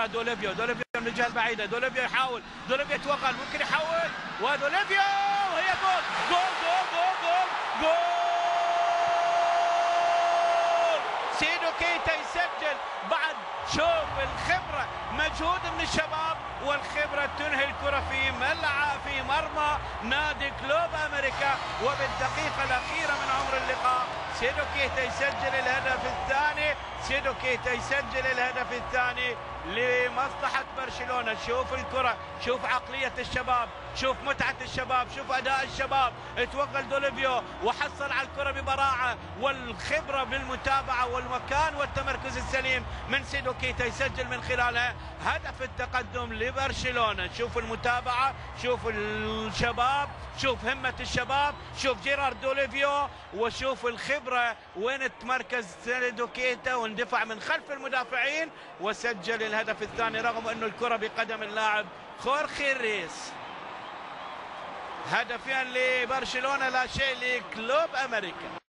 الكره دوليفيو من الجهه البعيده، دوليفيو يحاول، دوليفيو يتوغل، ممكن يحول، ودوليفيو وهي جول جول جول جول جول جول. سيدو كيتا يسجل بعد، شوف الخبره، مجهود من الشباب والخبره تنهي الكره في مرمى نادي كلوب امريكا. وبالدقيقه الاخيره من عمر اللقاء سيدو كيتا يسجل الهدف الثاني، سيدو كيتا يسجل الهدف الثاني لمصلحه برشلونه. شوف الكره، شوف عقليه الشباب، شوف متعه الشباب، شوف اداء الشباب. توغل دوليفيو وحصل على الكره ببراعه، والخبره بالمتابعه والمكان والتمركز السليم من سيدو كيتا يسجل من خلالها هدف التقدم لبرشلونه. شوف المتابعه، شوف الشباب، شوف همه الشباب، شوف جيرارد دوليفيو، وشوف الخبره وين تمركز سيدو كيتا واندفع من خلف المدافعين وسجل الهدف الثاني رغم انه الكره بقدم اللاعب خورخي ريس. هدفين لبرشلونه لا شيء لكلوب امريكا.